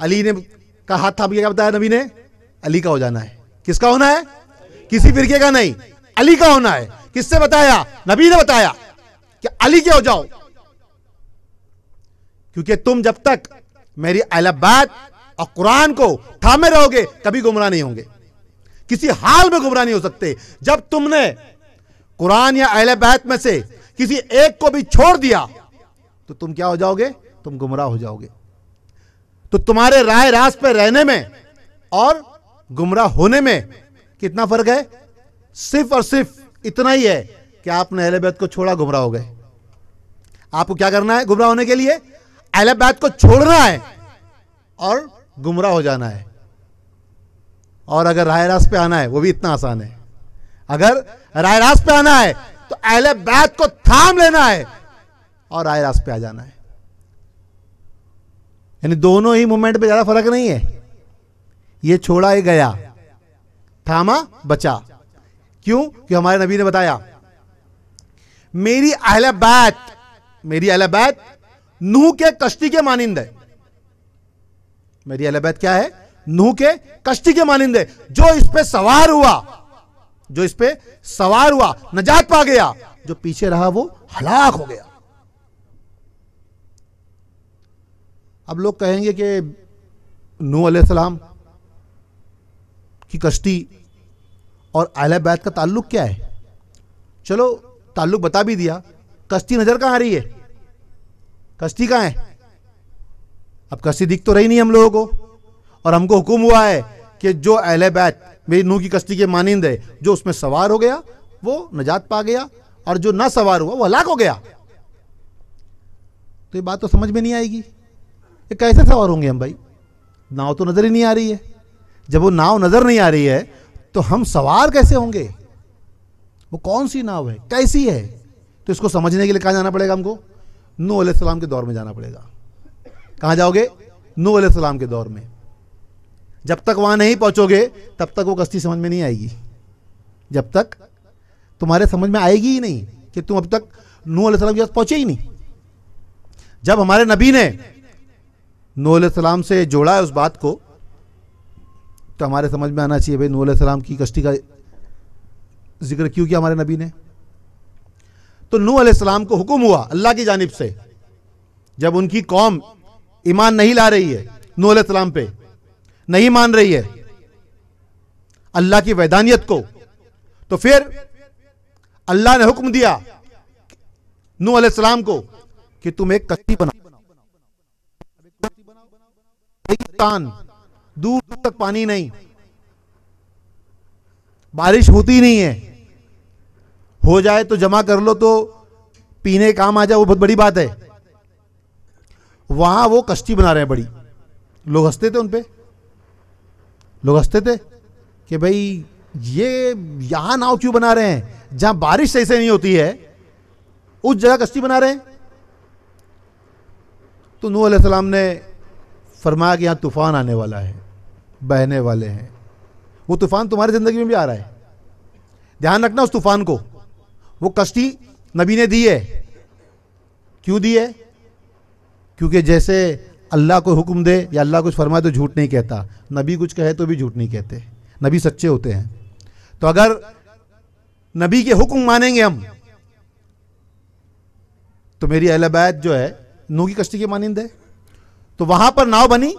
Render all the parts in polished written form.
अली ने का हाथ थाप के क्या बताया नबी ने? अली का हो जाना है। किसका होना है? किसी फिरके का नहीं, अली का होना है। किससे बताया? नबी ने बताया कि अली के हो जाओ, क्योंकि तुम जब तक मेरी अहले बैत और कुरान को थामे रहोगे कभी गुमराह नहीं होंगे, किसी हाल में गुमराह नहीं हो सकते। जब तुमने कुरान या अहले बैत में से किसी एक को भी छोड़ दिया तो तुम क्या हो जाओगे? तुम गुमराह हो जाओगे। तो तुम्हारे राय रास्त पे रहने में और गुमराह होने में कितना फर्क है? सिर्फ और सिर्फ इतना ही है कि आपने अहले बैत को छोड़ा, गुमराह हो गए। आपको क्या करना है गुमराह होने के लिए? अहले बैत को छोड़ना है और गुमराह हो जाना है। और अगर राय रास्त पे आना है वो भी इतना आसान है। अगर राय रास्त पे आना है तो अहले बैत को थाम लेना है और राय रास्त पे आ जाना है। यानी दोनों ही मूवमेंट पे ज्यादा फर्क नहीं है। ये छोड़ा ये गया, थामा बचा। क्यों? कि हमारे नबी ने बताया मेरी अहले बैत नूह के कश्ती के मानिंद है। मेरी अहले बैत क्या है? नूह के कश्ती के मानिंद है। जो इस पे सवार हुआ नजात पा गया, जो पीछे रहा वो हलाक हो गया। अब लोग कहेंगे कि नूह अलैहिस्सलाम की कश्ती और अहले बैत का ताल्लुक क्या है? चलो ताल्लुक बता भी दिया, कश्ती नजर कहां आ रही है? कश्ती कहां है? अब कश्ती दिख तो रही नहीं हम लोगों को, और हमको हुक्म हुआ है कि जो अहले बैत मेरी नूह की कश्ती के मानिंद है, जो उसमें सवार हो गया वो नजात पा गया और जो ना सवार हुआ वो हलाक हो गया। तो ये बात तो समझ में नहीं आएगी, ये कैसे सवार होंगे हम भाई? नाव तो नजर ही नहीं आ रही है। जब वो नाव नजर नहीं आ रही है तो हम सवार कैसे होंगे? वो कौन सी नाव है, कैसी है? तो इसको समझने के लिए कहां जाना पड़ेगा हमको? नूह अलैहिस्सलाम के दौर में जाना पड़ेगा। कहां जाओगे? नूह अलैहिस्सलाम के दौर में। जब तक वहां नहीं पहुंचोगे तब तक वो कश्ती समझ में नहीं आएगी। जब तक तुम्हारे समझ में आएगी ही नहीं कि तुम अब तक नूह अलैहिस्सलाम के पास पहुंचे ही नहीं। जब हमारे नबी ने नूह अलैहिस्सलाम से जोड़ा है उस बात को, तो हमारे समझ में आना चाहिए भाई नूह अलैहिस्सलाम की कश्ती का जिक्र क्यों किया हमारे नबी ने। तो नूह अलैहिस्सलाम को हुक्म हुआ अल्लाह की जानिब से, जब उनकी कौम ईमान नहीं ला रही है, नूह अलैहिस्सलाम पे नहीं मान रही है अल्लाह की वैदानियत को, तो फिर अल्लाह ने हुक्म दिया नूह अलैहिस्सलाम को कि तुम एक कश्ती बनाओ, दूर दूर तक पानी नहीं, बारिश होती नहीं है, हो जाए तो जमा कर लो तो पीने काम आ जाए, वो बहुत बड़ी बात है। वहां वो कश्ती बना रहे हैं बड़ी। लोग हंसते थे उन पे, लोग हंसते थे कि भाई ये यहां नाव क्यों बना रहे हैं, जहां बारिश सही से नहीं होती है उस जगह कश्ती बना रहे हैं। तो नूह अलैहिस्सलाम ने फरमाया कि यहां तूफान आने वाला है, बहने वाले हैं। वो तूफान तुम्हारी जिंदगी में भी आ रहा है, ध्यान रखना उस तूफान को। वो कश्ती नबी ने दी है। क्यों दी है? क्योंकि जैसे अल्लाह को हुक्म दे या अल्लाह कुछ फरमाए तो झूठ नहीं कहता, नबी कुछ कहे तो भी झूठ नहीं कहते, नबी सच्चे होते हैं। तो अगर नबी के हुक्म मानेंगे हम तो मेरी अहले बैत जो है नूह की कश्ती के मानिंद है। तो वहां पर नाव बनी,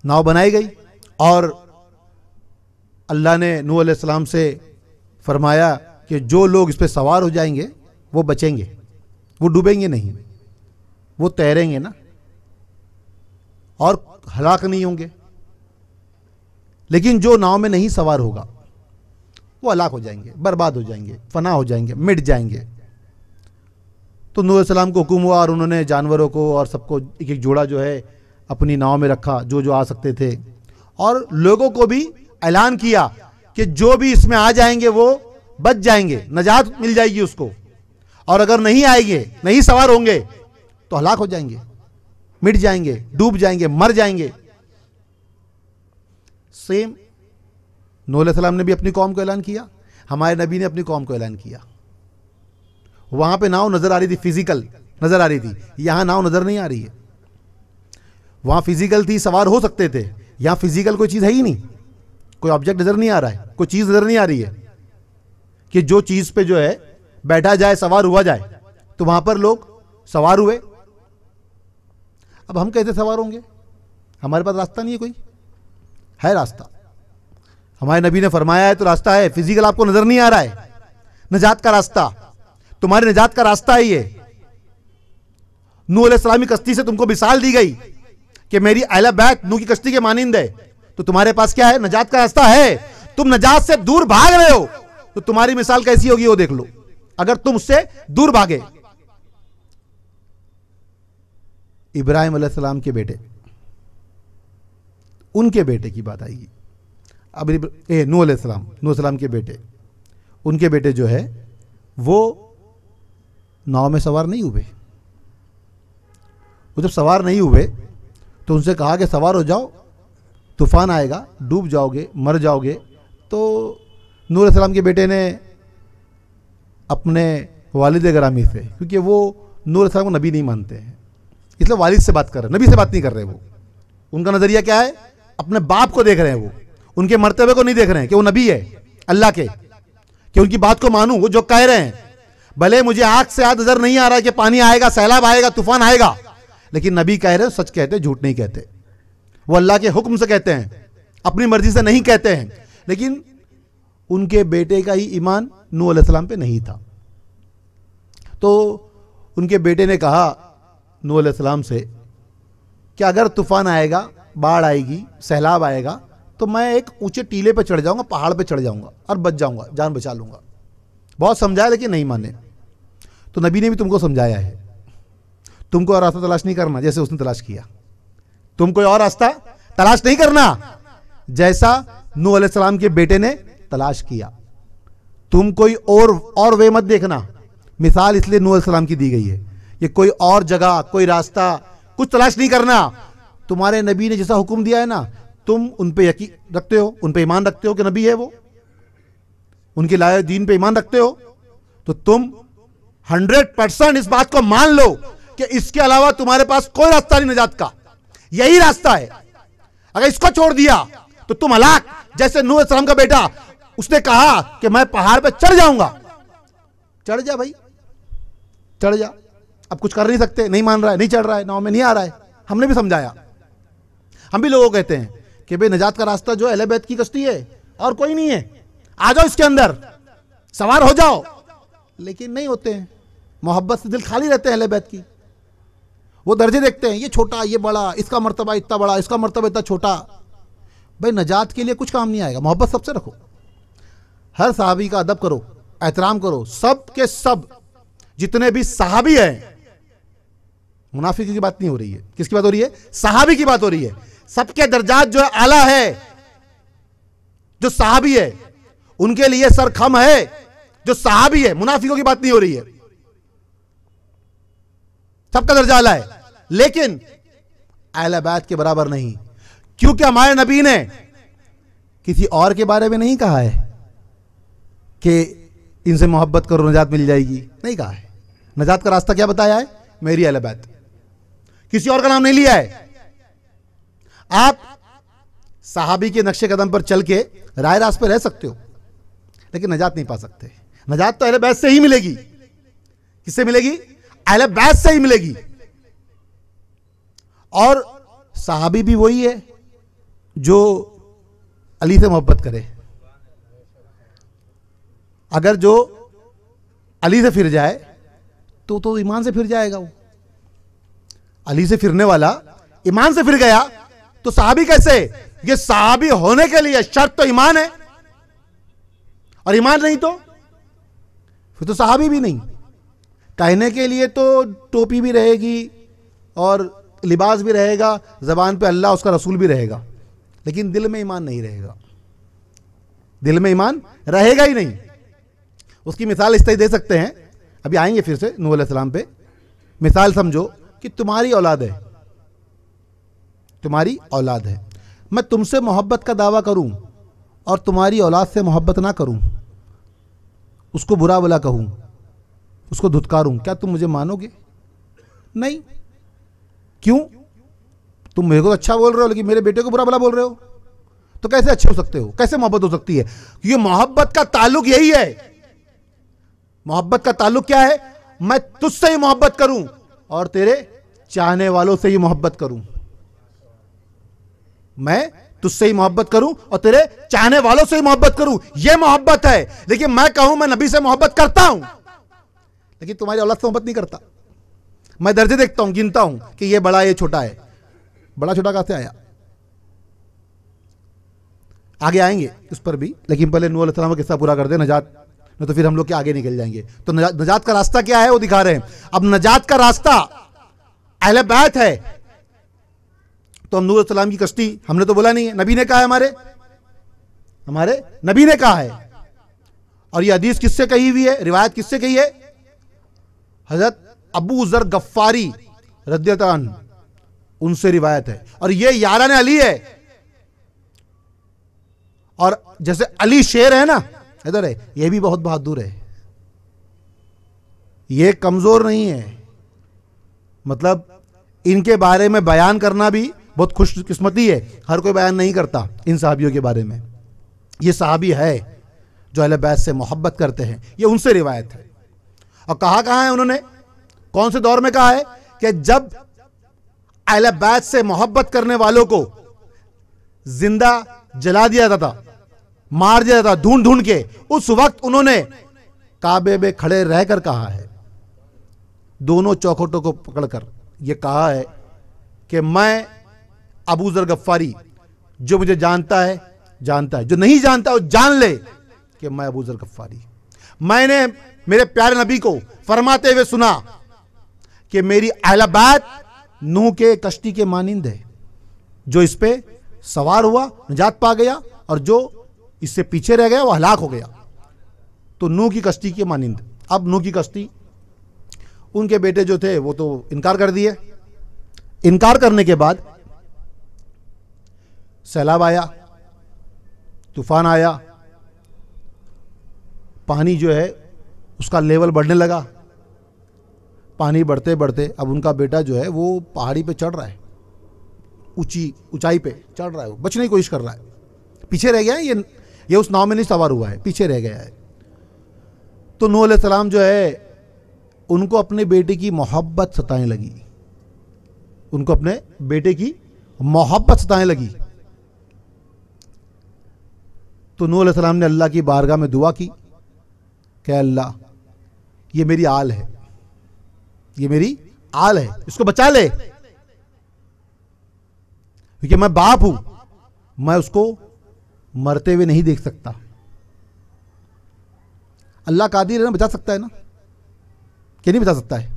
नाव बनाई गई और अल्लाह ने नूह अलैहिस्सलाम से फरमाया कि जो लोग इस पर सवार हो जाएंगे वो बचेंगे, वो डूबेंगे नहीं, वो तैरेंगे ना और हलाक नहीं होंगे। लेकिन जो नाव में नहीं सवार होगा वो हलाक हो जाएंगे, बर्बाद हो जाएंगे, फना हो जाएंगे, मिट जाएंगे। तो नूह अलैहिस्सलाम को हुक्म हुआ और उन्होंने जानवरों को और सबको एक एक जोड़ा जो है अपनी नाव में रखा, जो जो आ सकते थे, और लोगों को भी ऐलान किया कि जो भी इसमें आ जाएंगे वो बच जाएंगे, नजात मिल जाएगी उसको, और अगर नहीं आएंगे, नहीं सवार होंगे तो हलाक हो जाएंगे, मिट जाएंगे, डूब जाएंगे, मर जाएंगे। सेम नूह अलैहिस्सलाम ने भी अपनी कौम को ऐलान किया, हमारे नबी ने अपनी कौम को ऐलान किया। वहां पे नाव नजर आ रही थी, फिजिकल नजर आ रही थी, यहां नाव नजर नहीं आ रही है। वहाँ फिजिकल थी, सवार हो सकते थे। यहाँ फिजिकल कोई चीज़ है ही नहीं, कोई ऑब्जेक्ट नज़र नहीं आ रहा है, कोई चीज़ नज़र नहीं आ रही है कि जो चीज़ पे जो है बैठा जाए, सवार हुआ जाए। तो वहाँ पर लोग सवार हुए। अब हम कैसे सवार होंगे? हमारे पास रास्ता नहीं है, कोई है रास्ता? हमारे नबी ने फरमाया है तो रास्ता है। फिजिकल आपको नजर नहीं आ रहा है, नजात का रास्ता, तुम्हारी नजात का रास्ता है ये। नूह अलैहिस्सलाम की कश्ती से तुमको मिसाल दी गई कि मेरी अहले बैत नूह की कश्ती के मानिंद है। तो तुम्हारे पास क्या है? नजात का रास्ता है। तुम नजात से दूर भाग रहे हो तो तुम्हारी मिसाल कैसी होगी वो देख लो, अगर तुम उससे दूर भागे। इब्राहिम अलैहिस्सलाम के बेटे, उनके बेटे की बात आएगी। अब नूह अलैहिस्सलाम के बेटे, उनके बेटे जो है वो नाव में सवार नहीं हुए। वो जब सवार नहीं हुए तो उनसे कहा कि सवार हो जाओ, तूफान आएगा, डूब जाओगे, मर जाओगे। तो नूह अलैहिस्सलाम के बेटे ने अपने वालिद ग्रामी से, क्योंकि वो नूह अलैहिस्सलाम को नबी नहीं मानते हैं, इसलिए वालिद से बात कर रहे, नबी से बात नहीं कर रहे। वो उनका नजरिया क्या है? अपने बाप को देख रहे हैं, वो उनके मर्तबे को नहीं देख रहे हैं कि वो नबी है अल्लाह के, कि उनकी बात को मानूं। वो जो कह रहे हैं, भले मुझे आंख से हाथ नजर नहीं आ रहा है कि पानी आएगा, सैलाब आएगा, तूफान आएगा, लेकिन नबी कह रहे हैं, सच कहते हैं, झूठ नहीं कहते। वो अल्लाह के हुक्म से कहते हैं, अपनी मर्जी से नहीं कहते हैं। लेकिन उनके बेटे का ही ईमान नूह अलैहिस्सलाम पे नहीं था। तो उनके बेटे ने कहा नूह अलैहिस्सलाम से कि अगर तूफान आएगा, बाढ़ आएगी, सैलाब आएगा, तो मैं एक ऊंचे टीले पे चढ़ जाऊंगा, पहाड़ पे चढ़ जाऊंगा और बच जाऊंगा, जान बचा लूंगा। बहुत समझाया लेकिन नहीं माने। तो नबी ने भी तुमको समझाया है, तुमको और रास्ता तलाश नहीं करना जैसे उसने तलाश किया। तुम कोई और रास्ता तलाश नहीं करना जैसा नूह अलैहिस्सलाम के बेटे ने तलाश किया। तुम कोई और वे मत देखना। मिसाल इसलिए नूह अलैहिस्सलाम की दी गई है, ये कोई और जगह, कोई रास्ता कुछ तलाश नहीं करना। तुम्हारे नबी ने जैसा हुक्म दिया है ना, तुम उन पे यकीन रखते हो, उन पे ईमान रखते हो कि नबी है वो, उनके लाए दीन पे ईमान रखते हो, तो तुम 100% इस बात को मान लो कि इसके अलावा तुम्हारे पास कोई रास्ता नहीं निजात का, यही रास्ता है। अगर इसको छोड़ दिया तो तुम हलाक। जैसे नूह अलैहिस्सलाम का बेटा, उसने कहा कि मैं पहाड़ पे चढ़ जाऊंगा। चढ़ जा भाई, चढ़ जा। अब कुछ कर नहीं सकते, नहीं मान रहा है, नहीं चढ़ रहा है, नाव में नहीं आ रहा है। हमने भी समझाया। हम भी लोगों को कहते हैं कि भाई नजात का रास्ता जो अहले बैत की कश्ती है और कोई नहीं है, आ जाओ इसके अंदर, सवार हो जाओ। लेकिन नहीं होते हैं, मोहब्बत से दिल खाली रहते हैं अहले बैत की। वो दर्जे देखते हैं, ये छोटा, ये बड़ा, इसका मर्तबा इतना बड़ा, इसका मर्तबा इतना छोटा। भाई नजात के लिए कुछ काम नहीं आएगा। मोहब्बत सबसे रखो, हर सहाबी का अदब करो, एहतराम करो। सब के सब जितने भी सहाबी हैं, मुनाफिक की बात नहीं हो रही है, किसकी बात हो रही है? सहाबी की बात हो रही है। सबके दर्जात जो है आला है। जो सहाबी है उनके लिए सर खम है, जो सहाबी है। मुनाफिकों की बात नहीं हो रही है, सबका दर्जा आला है, लेकिन अहले बैत के बराबर नहीं। क्योंकि हमारे नबी ने किसी और के बारे में नहीं कहा है कि इनसे मोहब्बत करो नजात मिल जाएगी, नहीं कहा है। नजात का रास्ता क्या बताया है? मेरी अहले बैत। किसी और का नाम नहीं लिया है। आप सहाबी के नक्शे कदम पर चल के राय रास पे रह सकते हो, लेकिन नजात नहीं पा सकते। नजात तो अहले बैत से ही मिलेगी। किससे मिलेगी? अहले बैत से ही मिलेगी। और सहाबी भी वही है जो अली से मोहब्बत करे। अगर जो अली से फिर जाए तो ईमान से फिर जाएगा। वो अली से फिरने वाला ईमान से फिर गया तो सहाबी कैसे? ये सहाबी होने के लिए शर्त तो ईमान है, और ईमान नहीं तो फिर तो सहाबी भी नहीं। कहने के लिए तो टोपी भी रहेगी और लिबास भी रहेगा, जबान पे अल्लाह उसका रसूल भी रहेगा, लेकिन दिल में ईमान नहीं रहेगा। दिल में ईमान रहेगा ही नहीं। उसकी मिसाल इस तरह दे सकते हैं, अभी आएंगे फिर से नूह अलैहिस्सलाम पे। मिसाल समझो कि तुम्हारी औलाद है, तुम्हारी औलाद है। मैं तुमसे मोहब्बत का दावा करूं और तुम्हारी औलाद से मोहब्बत ना करूं, उसको बुरा भला कहूं, उसको धुतकारूं, क्या तुम मुझे मानोगे? नहीं। क्यों? तुम मेरे को तो अच्छा बोल रहे हो लेकिन मेरे बेटे को बुरा भला बोल रहे हो, तो कैसे अच्छे हो सकते हो, कैसे मोहब्बत हो सकती है? क्योंकि मोहब्बत का ताल्लुक यही है। मोहब्बत का ताल्लुक क्या है? मैं तुझसे ही मोहब्बत करूं और तेरे चाहने वालों से ही मोहब्बत करूं। मैं तुझसे ही मोहब्बत करूं और तेरे चाहने वालों से ही मोहब्बत करूं, यह मोहब्बत है। लेकिन मैं कहूं मैं नबी से मोहब्बत करता हूं, लेकिन तुम्हारी औलाद से मोहब्बत नहीं करता। मैं दर्जे देखता हूं, गिनता हूं कि ये बड़ा ये छोटा है। बड़ा छोटा कहां से आया? आगे आएंगे इस पर भी, लेकिन पहले नूह अलैहिस्सलाम का किस्सा पूरा कर दे नजात, नहीं तो फिर हम लोग के आगे निकल जाएंगे। तो नजात का रास्ता क्या है वो दिखा रहे हैं। अब नजात का रास्ता अहले बैत है। तो हम नूह अलैहिस्सलाम की कश्ती, हमने तो बोला नहीं है, नबी ने कहा है, हमारे नबी ने कहा है। और ये हदीस किससे कही हुई है, रिवायत किससे कही है? हजरत अबू जर गफ्फारी रदियल्लाहु अन्हु, उनसे रिवायत है। और ये यारान अली है। और जैसे अली शेर है ना, इधर है, ये भी बहुत बहादुर है, ये कमजोर नहीं है। मतलब इनके बारे में बयान करना भी बहुत खुशकिस्मती है, हर कोई बयान नहीं करता इन सहाबियों के बारे में। ये सहाबी है जो अहले बैत से मोहब्बत करते हैं, ये उनसे रिवायत है। और कहा है उन्होंने, कौन से दौर में कहा है? कि जब अहले बैत से मोहब्बत करने वालों को जिंदा जला दिया जाता था, मार दिया जाता ढूंढ ढूंढ के, उस वक्त उन्होंने काबे में खड़े रहकर कहा है, दोनों चौखटों को पकड़कर यह कहा है कि मैं अबू जर गफ्फारी, जो मुझे जानता है, जो नहीं जानता वो जान ले कि मैं अबू जर गफ्फारी। मैंने मेरे प्यारे नबी को फरमाते हुए सुना कि मेरी अहले बैत नूह के कश्ती के मानिंद है, जो इस पे सवार हुआ निजात पा गया और जो इससे पीछे रह गया वो हलाक हो गया। तो नूह की कश्ती के मानिंद। अब नूह की कश्ती, उनके बेटे जो थे वो तो इनकार कर दिए। इनकार करने के बाद सैलाब आया, तूफान आया, पानी जो है उसका लेवल बढ़ने लगा। पानी बढ़ते बढ़ते अब उनका बेटा जो है वो पहाड़ी पे चढ़ रहा है, ऊंचाई पे चढ़ रहा है, वो बचने की कोशिश कर रहा है, पीछे रह गया है। ये उस नाव में नहीं सवार हुआ है, पीछे रह गया है। तो नूह अलैहिस्सलाम जो है उनको अपने बेटे की मोहब्बत सताने लगी, उनको अपने बेटे की मोहब्बत सताने लगी। तो नूह अलैहिस्सलाम ने अल्लाह की बारगाह में दुआ की कि अल्लाह, ये मेरी आल है, ये मेरी आल है, इसको बचा ले, क्योंकि मैं बाप हूं, मैं उसको मरते हुए नहीं देख सकता। अल्लाह कादिर है ना, बचा सकता है ना, क्या नहीं बचा सकता है?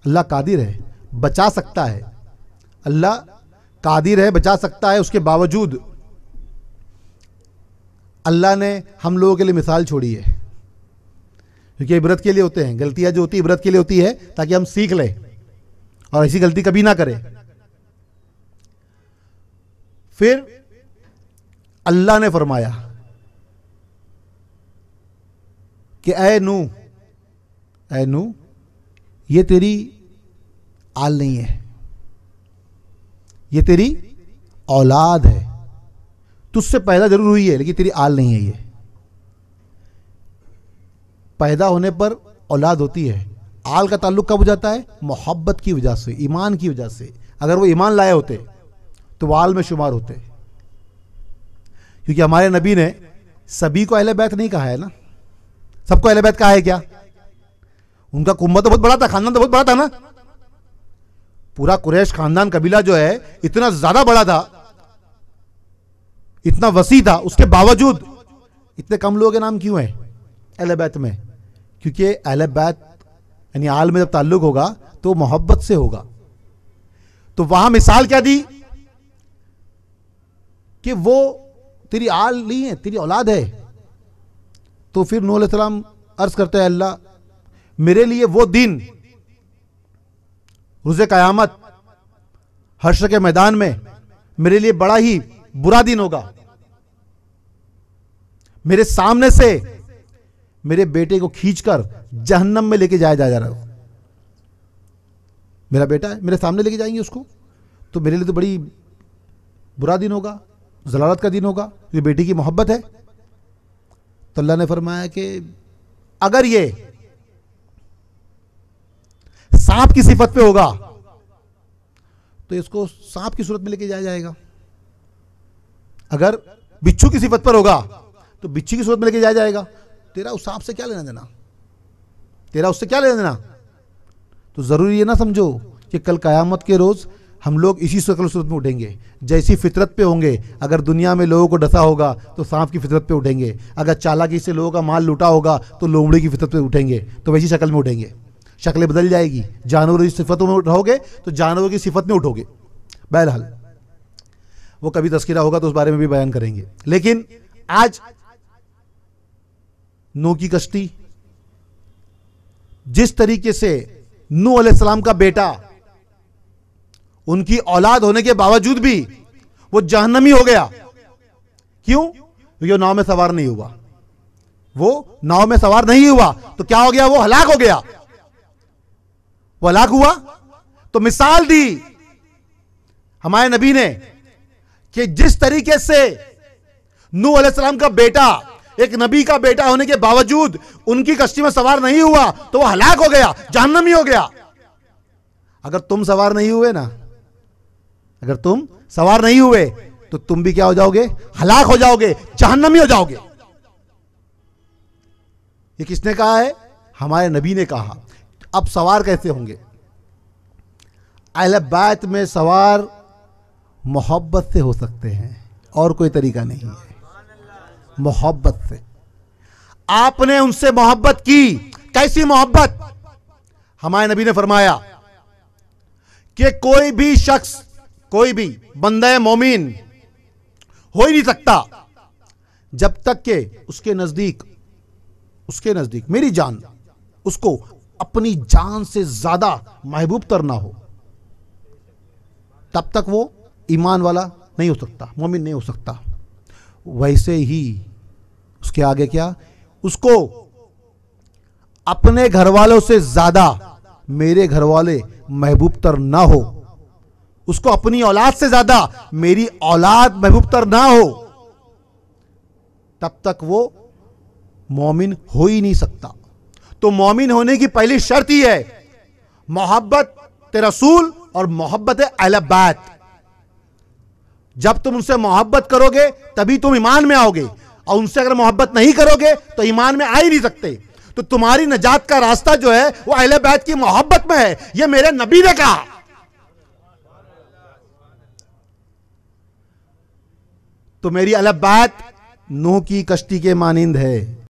अल्लाह कादिर है, बचा सकता है। अल्लाह कादिर है, बचा सकता है। उसके बावजूद अल्लाह ने हम लोगों के लिए मिसाल छोड़ी है, क्योंकि इबरत के लिए होते हैं। गलतियां जो होती है इबरत के लिए होती है, ताकि हम सीख लें और ऐसी गलती कभी ना करें। फिर अल्लाह ने फरमाया कि ऐ नूह, ये तेरी आल नहीं है, ये तेरी औलाद है। तुझसे पैदा जरूर हुई है लेकिन तेरी आल नहीं है। ये पैदा होने पर औलाद होती है, आल का ताल्लुक कब हो जाता है? मोहब्बत की वजह से, ईमान की वजह से। अगर वो ईमान लाए होते तो वो आल में शुमार होते, क्योंकि हमारे नबी ने सभी को अहले बैत नहीं कहा है ना। सबको अहले बैत कहा है क्या? उनका कुम्मत तो बहुत बड़ा था, खानदान तो बहुत बड़ा था ना। पूरा कुरैश खानदान कबीला जो है इतना ज्यादा बड़ा था, इतना वसी था, उसके बावजूद इतने कम लोगों के नाम क्यों है अहले बैत में? क्योंकि अहले बैत यानी आल में जब ताल्लुक होगा तो मोहब्बत से होगा। तो वहां मिसाल क्या दी कि वो तेरी आल नहीं है, तेरी औलाद है। तो फिर नूह अलैहिस्सलाम अर्ज करते हैं, अल्लाह मेरे लिए वो दिन रोज़े क़यामत हश्र के मैदान में मेरे लिए बड़ा ही बुरा दिन होगा। मेरे सामने से मेरे बेटे को खींचकर जहन्नम में लेके जाया जा रहा है। मेरा बेटा है, मेरे सामने लेके जाएंगे उसको, तो मेरे लिए तो बड़ी बुरा दिन होगा, ज़लालत का दिन होगा, ये बेटी की मोहब्बत है। तो अल्लाह ने फरमाया कि अगर ये सांप की सिफत पे होगा तो इसको सांप की सूरत में लेके जाया जाएगा, अगर बिच्छू की सिफत पर होगा तो बिच्छू की सूरत में लेके जाया जाएगा। तेरा उस सांप से क्या लेना देना, तेरा उससे क्या लेना देना। तो जरूरी ये ना समझो कि कल कयामत के रोज हम लोग इसी शक्ल सूरत में उठेंगे, जैसी फितरत पे होंगे। अगर दुनिया में लोगों को डसा होगा तो सांप की फितरत पे उठेंगे, अगर चालाकी से लोगों का माल लूटा होगा तो लोमड़ी की फितरत पे उठेंगे, तो वैसी शक्ल में उठेंगे। शक्लें बदल जाएगी, जानवरों की सिफतों में उठोगे तो जानवरों की सिफत में उठोगे। बहरहाल वो कभी तस्करा होगा तो उस बारे में भी बयान करेंगे। लेकिन आज नूह की कश्ती, जिस तरीके से नूह अलैहिस्सलाम का बेटा, उनकी औलाद होने के बावजूद भी वो जहन्नमी हो गया। क्यों? क्योंकि वो नाव में सवार नहीं हुआ। वो नाव में सवार नहीं हुआ तो क्या हो गया? वो हलाक हो गया। वो हलाक हुआ तो मिसाल दी हमारे नबी ने कि जिस तरीके से नूह अलैहिस्सलाम का बेटा, एक नबी का बेटा होने के बावजूद उनकी कश्ती में सवार नहीं हुआ तो वो हलाक हो गया, जहन्नमी हो गया। अगर तुम सवार नहीं हुए ना, अगर तुम सवार नहीं हुए तो तुम भी क्या हो जाओगे? हलाक हो जाओगे, जहन्नमी हो जाओगे। ये किसने कहा है? हमारे नबी ने कहा। अब सवार कैसे होंगे? अहले बैत में सवार मोहब्बत से हो सकते हैं, और कोई तरीका नहीं है। मोहब्बत से। आपने उनसे मोहब्बत की, कैसी मोहब्बत? हमारे नबी ने फरमाया कि कोई भी शख्स, कोई भी बंदा मोमिन हो ही नहीं सकता जब तक के उसके नजदीक मेरी जान उसको अपनी जान से ज्यादा महबूब तर ना हो, तब तक वो ईमान वाला नहीं हो सकता, मोमिन नहीं हो सकता। वैसे ही उसके आगे क्या? उसको अपने घर वालों से ज्यादा मेरे घर वाले महबूब तर ना हो, उसको अपनी औलाद से ज्यादा मेरी औलाद महबूब तर ना हो, तब तक वो मोमिन हो ही नहीं सकता। तो मोमिन होने की पहली शर्त ही है मोहब्बत रसूल और मोहब्बत अहले बैत। जब तुम उनसे मोहब्बत करोगे तभी तुम ईमान में आओगे, और उनसे अगर मोहब्बत नहीं करोगे तो ईमान में आ ही नहीं सकते। तो तुम्हारी नजात का रास्ता जो है वो अहले बैत की मोहब्बत में है, यह मेरे नबी ने कहा। तो मेरी अहले बैत नूह की कश्ती के मानिंद है।